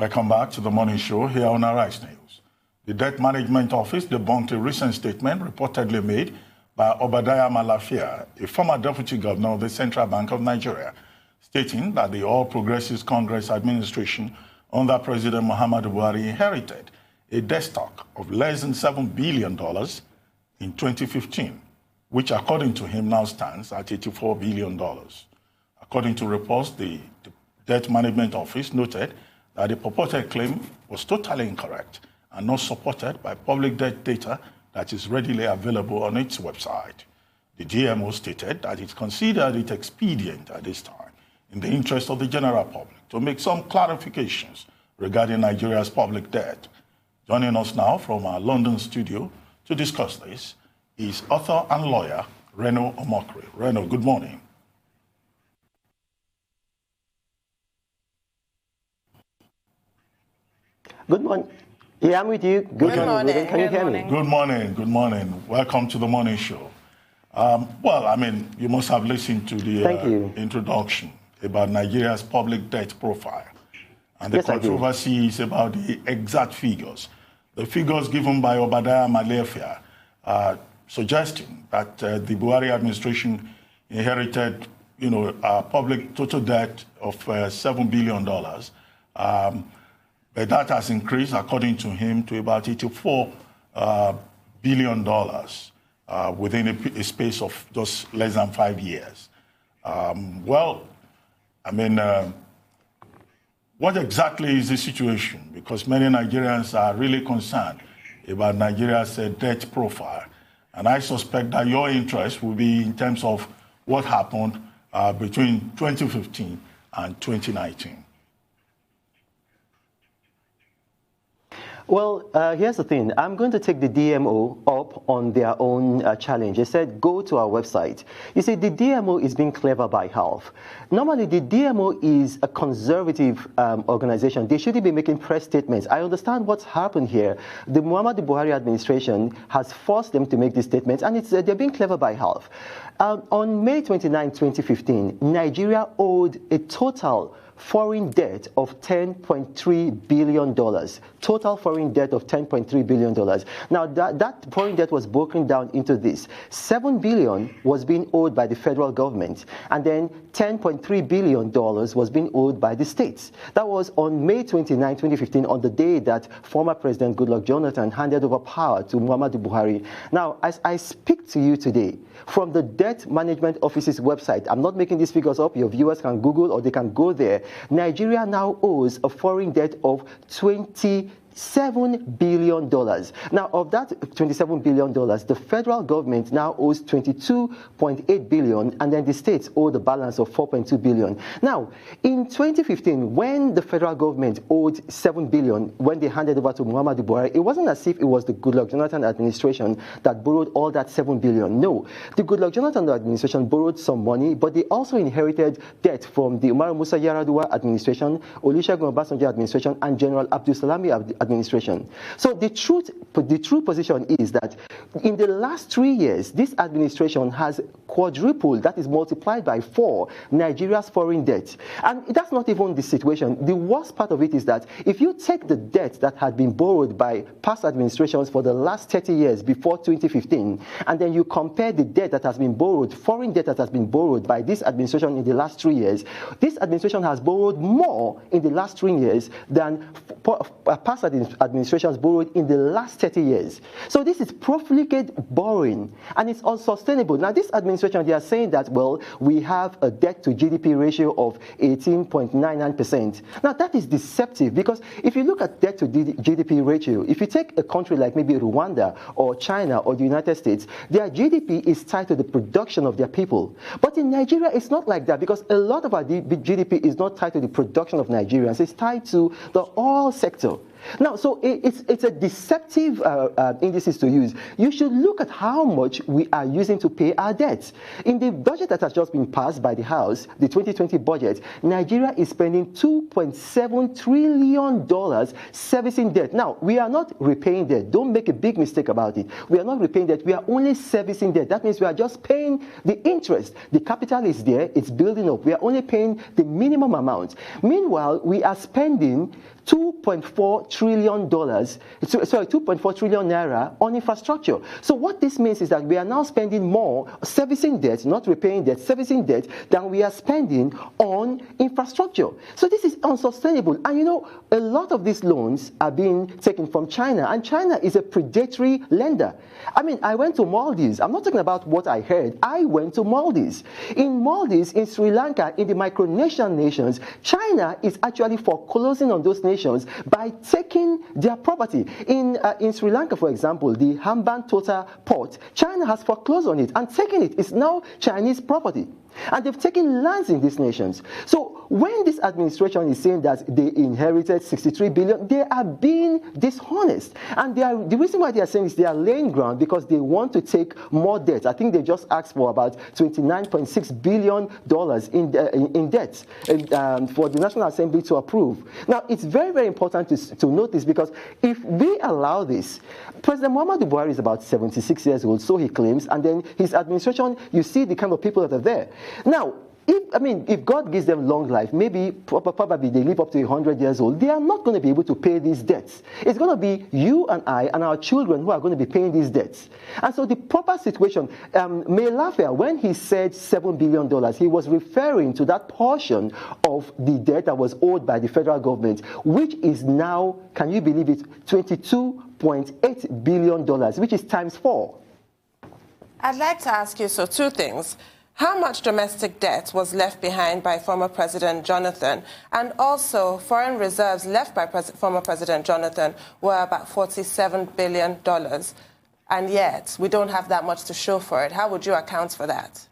Welcome back to the morning show here on Arise News. The Debt Management Office debunked a recent statement reportedly made by Obadiah Malafia, a former deputy governor of the Central Bank of Nigeria, stating that the All Progressives Congress administration under President Muhammadu Buhari inherited a debt stock of less than $7 billion in 2015, which according to him now stands at $84 billion. According to reports, the Debt Management Office noted that the purported claim was totally incorrect and not supported by public debt data that is readily available on its website. The DMO stated that it considered it expedient at this time, in the interest of the general public, to make some clarifications regarding Nigeria's public debt. Joining us now from our London studio to discuss this is author and lawyer Reno Omokri. Reno, good morning. Good morning. Yeah, I'm with you. Good morning. Can you hear me? Good morning. Good morning. Welcome to the morning show. Well, I mean, you must have listened to the introduction about Nigeria's public debt profile. And the controversy is about the exact figures. The figures given by Obadiah Malafia suggesting that the Buhari administration inherited, public total debt of $7 billion. But that has increased, according to him, to about $84 billion within a space of just less than 5 years. Well, I mean, what exactly is the situation? Because many Nigerians are really concerned about Nigeria's debt profile. And I suspect that your interest will be in terms of what happened between 2015 and 2019. Well, here's the thing. I'm going to take the DMO up on their own challenge. They said, go to our website. You see, the DMO is being clever by half. Normally, the DMO is a conservative organization. They shouldn't be making press statements. I understand what's happened here. The Muhammadu Buhari administration has forced them to make these statements, and they're being clever by half. On May 29, 2015, Nigeria owed a total foreign debt of $10.3 billion. Total foreign debt of $10.3 billion. Now, that foreign debt was broken down into this. $7 billion was being owed by the federal government, and then $10.3 billion was being owed by the states. That was on May 29, 2015, on the day that former President Goodluck Jonathan handed over power to Muhammadu Buhari. Now, as I speak to you today, from the Debt Management Office's website, I'm not making these figures up, your viewers can Google or they can go there. Nigeria now owes a foreign debt of $27 billion. Now, of that $27 billion, the federal government now owes $22.8 billion, and then the states owe the balance of $4.2 billion. Now, in 2015, when the federal government owed $7 billion, when they handed over to Muhammadu Buhari, it wasn't as if it was the Goodluck Jonathan administration that borrowed all that $7 billion. No, the Goodluck Jonathan administration borrowed some money, but they also inherited debt from the Umaru Musa Yar'Adua administration, Olusegun Obasanjo administration, and General Abdul Salami administration. So the true position is that in the last 3 years, this administration has quadrupled, that is multiplied by 4, Nigeria's foreign debt. And that's not even the situation. The worst part of it is that if you take the debt that had been borrowed by past administrations for the last 30 years before 2015, and then you compare the debt that has been borrowed, foreign debt that has been borrowed by this administration in the last 3 years, this administration has borrowed more in the last 3 years than past administrations borrowed in the last 30 years. So this is profligate borrowing, and it's unsustainable. Now, this administration, they are saying that, well, we have a debt to GDP ratio of 18.99%. Now, that is deceptive, because if you look at debt to GDP ratio, if you take a country like maybe Rwanda or China or the United States, their GDP is tied to the production of their people. But in Nigeria, it's not like that, because a lot of our GDP is not tied to the production of Nigerians. It's tied to the oil sector. Now, so it's a deceptive indices to use. You should look at how much we are using to pay our debts. In the budget that has just been passed by the House, the 2020 budget, Nigeria is spending $2.7 trillion servicing debt. Now, we are not repaying debt. Don't make a big mistake about it. We are not repaying debt. We are only servicing debt. That means we are just paying the interest. The capital is there. It's building up. We are only paying the minimum amount. Meanwhile, we are spending $2.4 trillion, sorry, 2.4 trillion naira on infrastructure. So what this means is that we are now spending more servicing debt, not repaying debt, servicing debt, than we are spending on infrastructure. So this is unsustainable. And you know, a lot of these loans are being taken from China, and China is a predatory lender. I mean, I went to Maldives. I'm not talking about what I heard. I went to Maldives. In Maldives, in Sri Lanka, in the Micronesian nations, China is actually foreclosing on those nations by taking their property. In Sri Lanka, for example, the Hambantota port, China has foreclosed on it and taken it. It's now Chinese property. And they've taken lands in these nations. So when this administration is saying that they inherited 63 billion, they are being dishonest. And the reason why they are saying is they are laying ground because they want to take more debt. I think they just asked for about $29.6 billion in debt for the National Assembly to approve. Now, it's very, very important to note this, because if we allow this, President Muhammadu Buhari is about 76 years old, so he claims, and then his administration, you see the kind of people that are there. Now, if God gives them long life, maybe probably they live up to 100 years old, they are not going to be able to pay these debts. It's going to be you and I and our children who are going to be paying these debts. And so the proper situation, Melafia, when he said $7 billion, he was referring to that portion of the debt that was owed by the federal government, which is now, can you believe it, $22.8 billion, which is times 4. I'd like to ask you, so two things. How much domestic debt was left behind by former President Jonathan? And also, foreign reserves left by former President Jonathan were about $47 billion. And yet, we don't have that much to show for it. How would you account for that?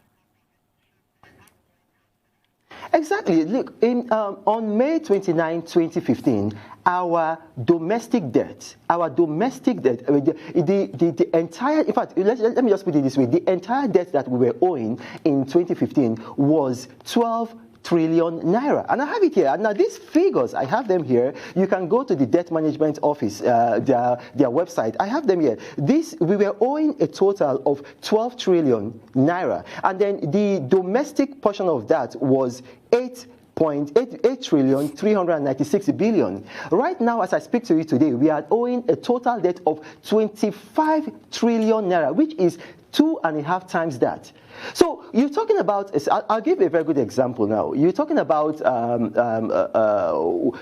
Exactly. Look, on May 29, 2015, our domestic debt, the entire, in fact, let me just put it this way, the entire debt that we were owing in 2015 was 12 trillion naira. And I have it here. And now these figures, I have them here. You can go to the Debt Management Office, their website. I have them here. We were owing a total of 12 trillion naira. And then the domestic portion of that was 8.8 trillion 396 billion. Right now, as I speak to you today, we are owing a total debt of 25 trillion naira, which is 2.5 times that. So you're talking about, I'll give you a very good example now. You're talking about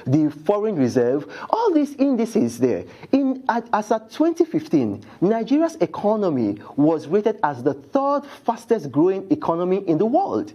the foreign reserve, all these indices there. As of 2015, Nigeria's economy was rated as the 3rd fastest growing economy in the world.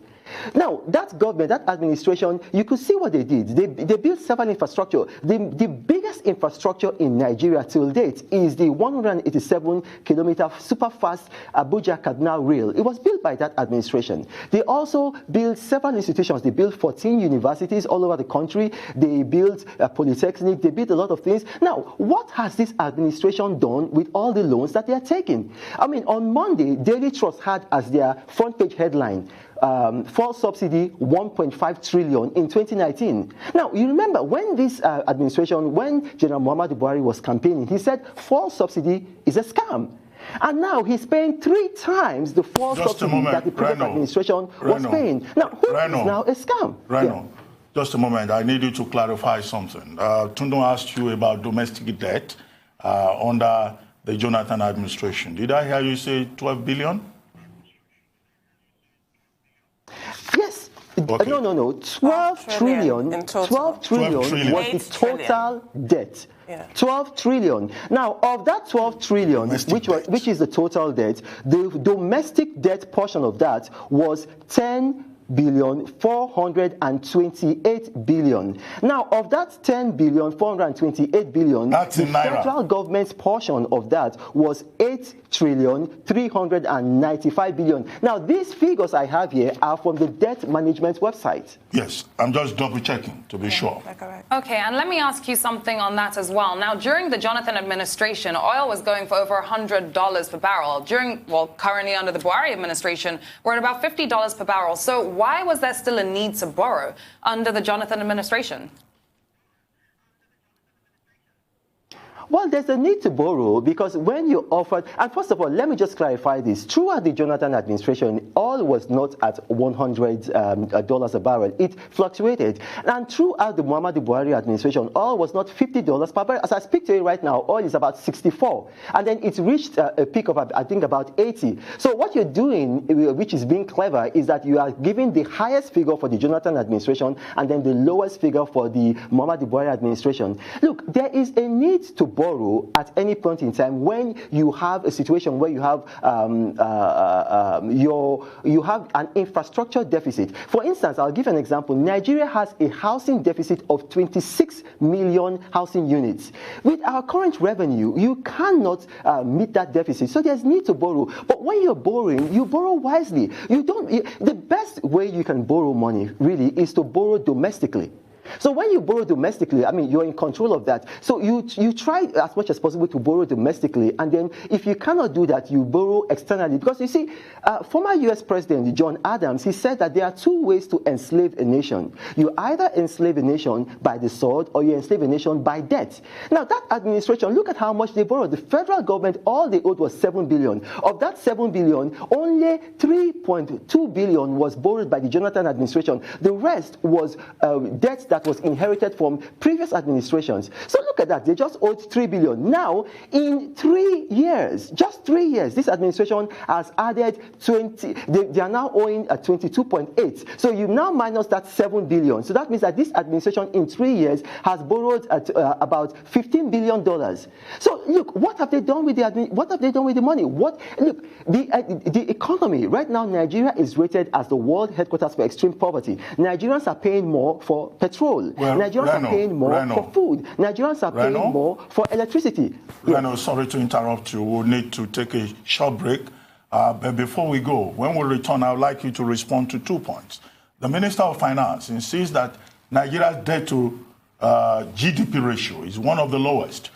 Now, that government, that administration, you could see what they did. They built several infrastructure. The biggest infrastructure in Nigeria till date is the 187-kilometer super-fast Abuja-Kaduna rail. It was built by that administration. They also built several institutions. They built 14 universities all over the country. They built a polytechnic. They built a lot of things. Now, what has this administration done with all the loans that they are taking? I mean, on Monday, Daily Trust had as their front page headline, fuel subsidy 1.5 trillion in 2019. Now, you remember when this administration, when General Muhammadu Buhari was campaigning, he said fuel subsidy is a scam. And now he's paying 3 times the fuel subsidy that the previous administration was paying. Now, who is now a scam? Reno, just a moment. I need you to clarify something. Tundu asked you about domestic debt under the Jonathan administration. Did I hear you say 12 billion? Yes. Okay. No. 12 trillion was the total debt. Yeah. 12 trillion. Now, of that 12 trillion, which is the total debt, the domestic debt portion of that was 10,428 billion. Now, of that 10,428 billion, the federal government's portion of that was 8,395 billion. Now, these figures I have here are from the Debt Management website. Yes, I'm just double checking to be sure. Okay, and let me ask you something on that as well. Now, during the Jonathan administration, oil was going for over $100 per barrel. Currently under the Buhari administration, we're at about $50 per barrel. So why was there still a need to borrow under the Jonathan administration? Well, there's a need to borrow because when you offered, and first of all, let me just clarify this. Throughout the Jonathan administration, oil was not at $100 a barrel. It fluctuated. And throughout the Muhammadu Buhari administration, oil was not $50 per barrel. As I speak to you right now, oil is about 64. And then it reached a peak of, I think, about 80. So what you're doing, which is being clever, is that you are giving the highest figure for the Jonathan administration and then the lowest figure for the Muhammadu Buhari administration. Look, there is a need to borrow at any point in time when you have a situation where you have you have an infrastructure deficit. For instance, I'll give an example. Nigeria has a housing deficit of 26 million housing units. With our current revenue, you cannot meet that deficit. So there's need to borrow. But when you're borrowing, you borrow wisely. The best way you can borrow money really is to borrow domestically. So when you borrow domestically, I mean, you're in control of that. So you try as much as possible to borrow domestically, and then if you cannot do that, you borrow externally. Because you see, former U.S. President John Adams, he said that there are two ways to enslave a nation. You either enslave a nation by the sword, or you enslave a nation by debt. Now, that administration, look at how much they borrowed. The federal government, all they owed was $7 billion. Of that $7 billion, only $3.2 billion was borrowed by the Jonathan administration. The rest was debt that was inherited from previous administrations. So look at that. They just owed $3 billion. Now, in 3 years, just 3 years, this administration has added 20. They are now owing 22.8. So you now minus that $7 billion. So that means that this administration in 3 years has borrowed at about $15 billion. So look, what have they done with the money? Look, the economy right now, Nigeria is rated as the world headquarters for extreme poverty. Nigerians are paying more for petrol. Nigerians are paying more for food. Nigerians are paying more for electricity. Reno, sorry to interrupt you. We'll need to take a short break. But before we go, when we return, I would like you to respond to 2 points. The Minister of Finance insists that Nigeria's debt to GDP ratio is one of the lowest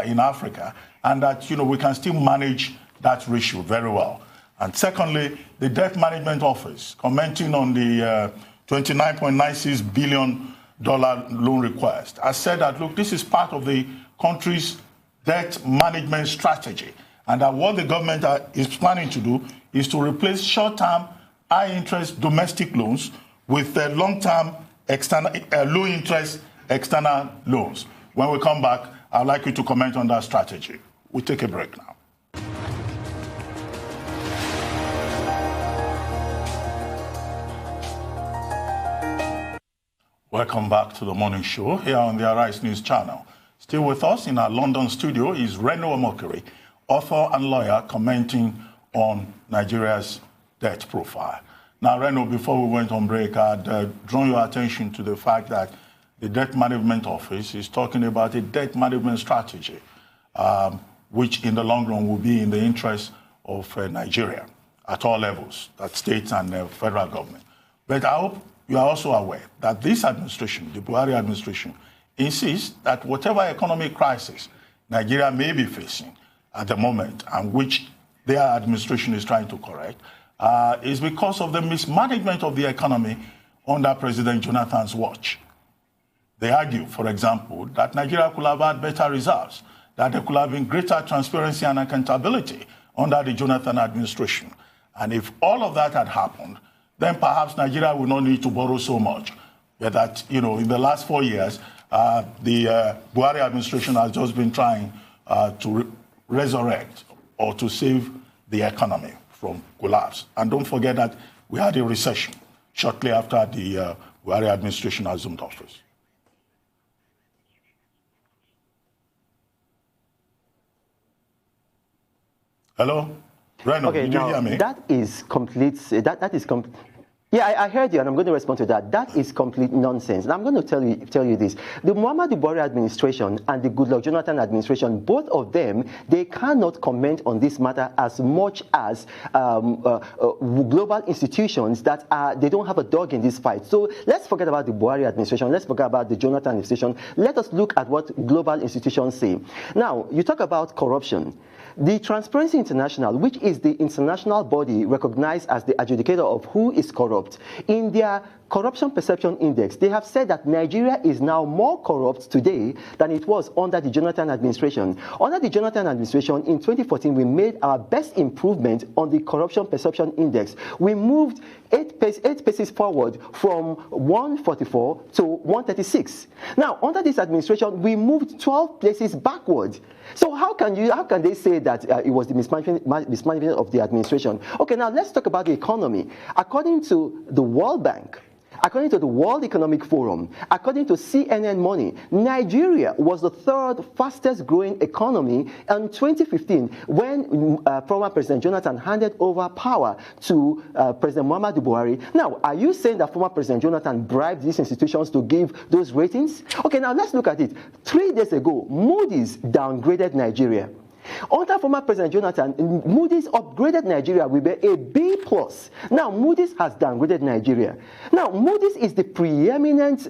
in Africa, and that we can still manage that ratio very well. And secondly, the Debt Management Office, commenting on the $29.96 billion loan request, has said that, look, this is part of the country's debt management strategy, and that what the government is planning to do is to replace short-term, high-interest domestic loans with long-term, low-interest external loans. When we come back, I'd like you to comment on that strategy. We'll take a break now. Welcome back to the morning show here on the Arise News channel. Still with us in our London studio is Reno Omokri, author and lawyer, commenting on Nigeria's debt profile. Now, Reno, before we went on break, I'd drawn your attention to the fact that the Debt Management Office is talking about a debt management strategy, which in the long run will be in the interest of Nigeria at all levels, at states and federal government. But I hope you are also aware that this administration, the Buhari administration, insists that whatever economic crisis Nigeria may be facing at the moment, and which their administration is trying to correct, is because of the mismanagement of the economy under President Jonathan's watch. They argue, for example, that Nigeria could have had better reserves, that there could have been greater transparency and accountability under the Jonathan administration. And if all of that had happened, then perhaps Nigeria will not need to borrow so much. But that, in the last 4 years, the Buhari administration has just been trying to resurrect or to save the economy from collapse. And don't forget that we had a recession shortly after the Buhari administration assumed office. Hello? Reno, okay, did you hear me? That is complete. That is complete. Yeah, I heard you, and I'm going to respond to that. That is complete nonsense. And I'm going to tell you this. The Muhammadu Buhari administration and the Goodluck Jonathan administration, both of them, they cannot comment on this matter as much as global institutions that they don't have a dog in this fight. So let's forget about the Buhari administration. Let's forget about the Jonathan administration. Let us look at what global institutions say. Now, you talk about corruption. The Transparency International, which is the international body recognized as the adjudicator of who is corrupt, corrupt. In their Corruption Perception Index, they have said that Nigeria is now more corrupt today than it was under the Jonathan administration. Under the Jonathan administration in 2014, we made our best improvement on the Corruption Perception Index. We moved 8 paces forward from 144 to 136. Now, under this administration, we moved 12 places backward. So how can they say that it was the mismanagement of the administration? Okay, now let's talk about the economy. According to the World Bank, according to the World Economic Forum, according to CNN Money, Nigeria was the third fastest growing economy in 2015 when former President Jonathan handed over power to President Muhammadu Buhari. Now, are you saying that former President Jonathan bribed these institutions to give those ratings? Okay, now let's look at it. 3 days ago, Moody's downgraded Nigeria. Under former President Jonathan, Moody's upgraded Nigeria with a B+. Now, Moody's has downgraded Nigeria. Now, Moody's is the preeminent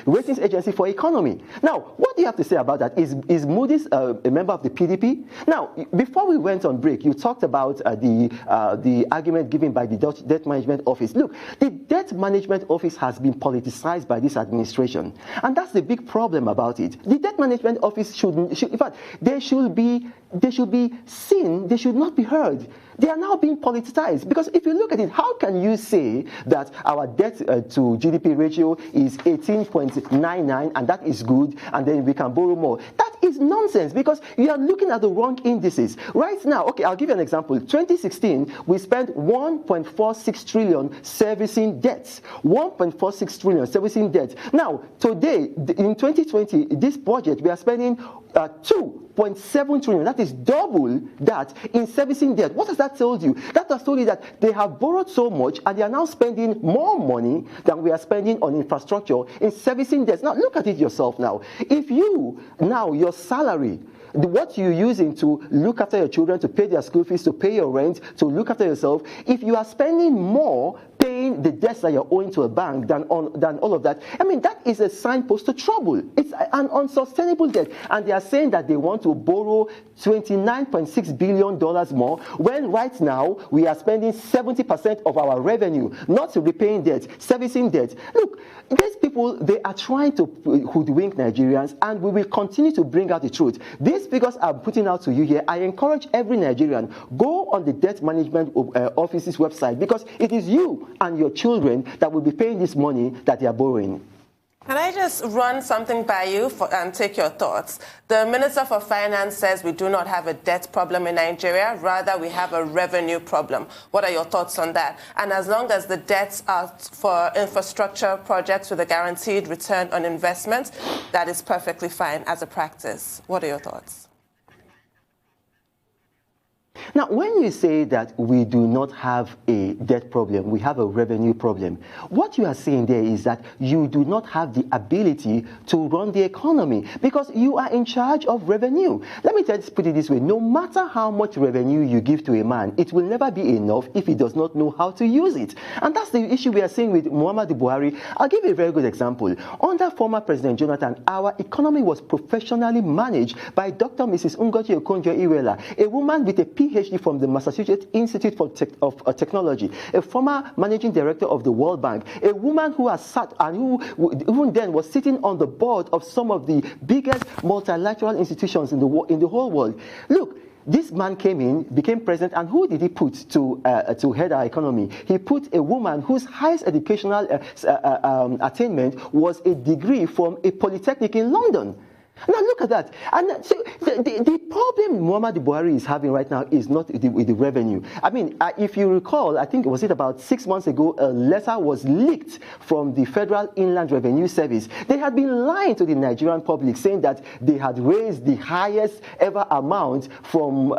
ratings agency for economy. Now, what do you have to say about that? Is Moody's a member of the PDP? Now, before we went on break, you talked about the argument given by the Debt Management Office. Look, the Debt Management Office has been politicized by this administration, and that's the big problem about it. The Debt Management Office should in fact, they should be seen, they should not be heard. They are now being politicized, because if you look at it, how can you say that our debt to GDP ratio is 18.99 and that is good, and then we can borrow more? That is nonsense, because you are looking at the wrong indices. Right now, okay, I'll give you an example. 2016, we spent 1.46 trillion servicing debts. 1.46 trillion servicing debts. Now, today, in 2020, this budget, we are spending 2.7 trillion. That is double that in servicing debt. What has that told you? That has told you that they have borrowed so much and they are now spending more money than we are spending on infrastructure in servicing debts. Now, look at it yourself now. If your salary, what you're using to look after your children, to pay their school fees, to pay your rent, to look after yourself, if you are spending more paying the debts that you're owing to a bank than all of that, I mean, that is a signpost to trouble. It's an unsustainable debt. And they are saying that they want to borrow $29.6 billion more, when right now we are spending 70% of our revenue not repaying debt, servicing debt. Look, these people, they are trying to hoodwink Nigerians, and we will continue to bring out the truth. These figures I'm putting out to you here, I encourage every Nigerian, go on the Debt Management Office's website, because it is you and your children that will be paying this money that they are borrowing. Can I just run something by you and take your thoughts? The Minister for Finance says we do not have a debt problem in Nigeria. Rather, we have a revenue problem. What are your thoughts on that? And as long as the debts are for infrastructure projects with a guaranteed return on investment, that is perfectly fine as a practice. What are your thoughts? Now, when you say that we do not have a debt problem, we have a revenue problem, what you are saying there is that you do not have the ability to run the economy because you are in charge of revenue. Let me put it this way. No matter how much revenue you give to a man, it will never be enough if he does not know how to use it. And that's the issue we are seeing with Muhammadu Buhari. I'll give you a very good example. Under former President Jonathan, our economy was professionally managed by Dr. Mrs. Ngozi Okonjo-Iweala, a woman with a PhD from the Massachusetts Institute of Technology, a former managing director of the World Bank, a woman who has sat and who even then was sitting on the board of some of the biggest multilateral institutions in the whole world. Look, this man came in, became president, and who did he put to head our economy? He put a woman whose highest educational attainment was a degree from a polytechnic in London. Now look at that. And so the problem Muhammadu Buhari is having right now is not with the revenue. I mean, if you recall, I think was it about 6 months ago, a letter was leaked from the Federal Inland Revenue Service. They had been lying to the Nigerian public, saying that they had raised the highest ever amount from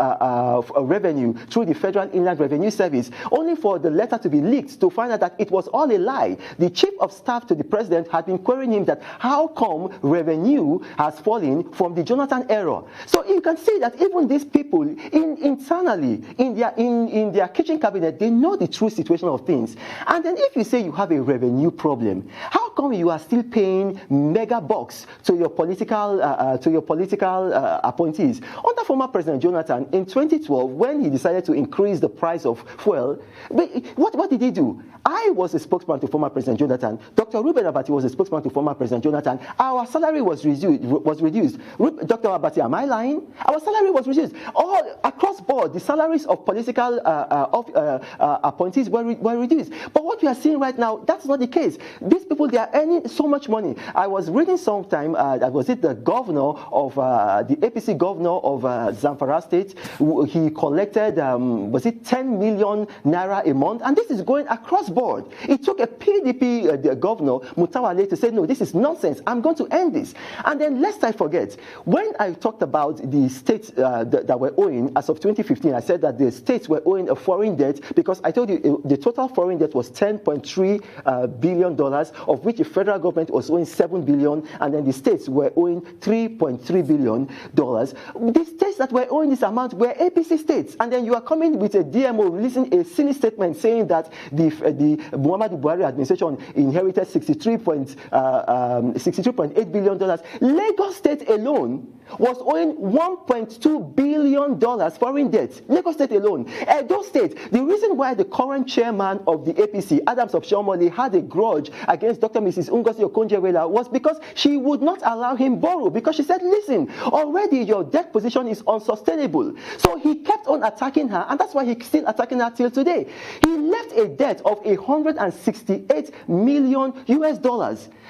revenue through the Federal Inland Revenue Service, only for the letter to be leaked to find out that it was all a lie. The chief of staff to the president had been querying him that how come revenue has fallen falling from the Jonathan era. So you can see that even these people internally in their kitchen cabinet, they know the true situation of things. And then if you say you have a revenue problem, how come you are still paying mega bucks to your political appointees? Under former President Jonathan in 2012, when he decided to increase the price of fuel, what did he do? I was a spokesman to former President Jonathan. Dr. Ruben Abati was a spokesman to former President Jonathan. Our salary was reduced. Dr. Abati, am I lying? Our salary was reduced. All across board, the salaries of political appointees were reduced. But what we are seeing right now, that's not the case. These people, they are earning so much money. I was reading sometime, was it the governor of, the APC governor of Zamfara State, he collected, was it 10 million naira a month? And this is going across board. It took a PDP governor, Mutawale, to say, no, this is nonsense. I'm going to end this. And then lest I forget, when I talked about the states that were owing, as of 2015, I said that the states were owing a foreign debt because I told you the total foreign debt was $10.3 billion, of which the federal government was owing $7 billion, and then the states were owing $3.3 billion. The states that were owing this amount were APC states. And then you are coming with a DMO releasing a silly statement saying that the Muhammadu Buhari administration inherited $63.8 billion. Lagos State alone was owing $1.2 billion foreign debt. Lagos State alone. Edo State, the reason why the current chairman of the APC, Adams of Shomole, had a grudge against Dr. Mrs. Ngozi Okonjo-Iweala was because she would not allow him borrow, because she said, listen, already your debt position is unsustainable. So he kept on attacking her, and that's why he's still attacking her till today. He left a debt of $168 million US.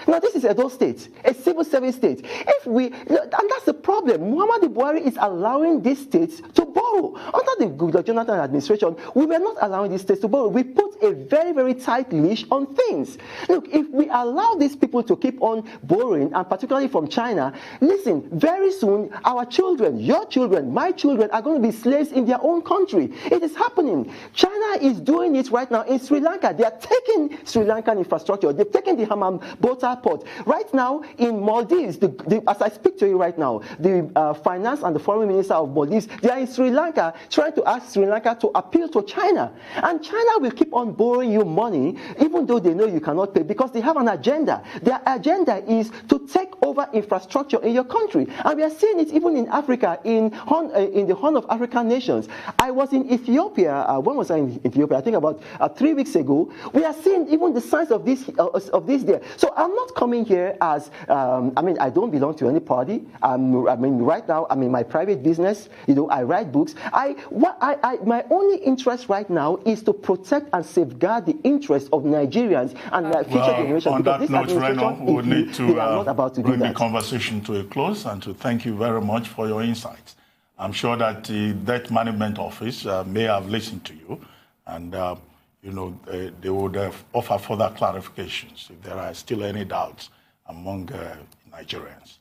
Now, this is Edo State, a civil service state. And that's the problem. Muhammadu Buhari is allowing these states to borrow. Under the Jonathan administration, we were not allowing these states to borrow. We put a very, very tight leash on things. Look, if we allow these people to keep on borrowing, and particularly from China, listen, very soon, our children, your children, my children are going to be slaves in their own country. It is happening. China is doing it right now in Sri Lanka. They are taking Sri Lankan infrastructure. They've taken the Hambantota port. Right now, in Maldives, as I speak to you right now, the finance and the foreign minister of Maldives, they are in Sri Lanka trying to ask Sri Lanka to appeal to China. And China will keep on borrowing you money, even though they know you cannot pay, because they have an agenda. Their agenda is to take over infrastructure in your country. And we are seeing it even in Africa, in the Horn of African nations. I was in Ethiopia. When was I in Ethiopia? I think about 3 weeks ago. We are seeing even the signs of this there. So I'm not coming here as, I don't belong to any party. Right now, I'm in my private business. I write books. My only interest right now is to protect and safeguard the interests of Nigerians and future generations. On that note, Reno, we would need to bring the conversation to a close and to thank you very much for your insights. I'm sure that the Debt Management Office may have listened to you, and they would offer further clarifications if there are still any doubts among Nigerians.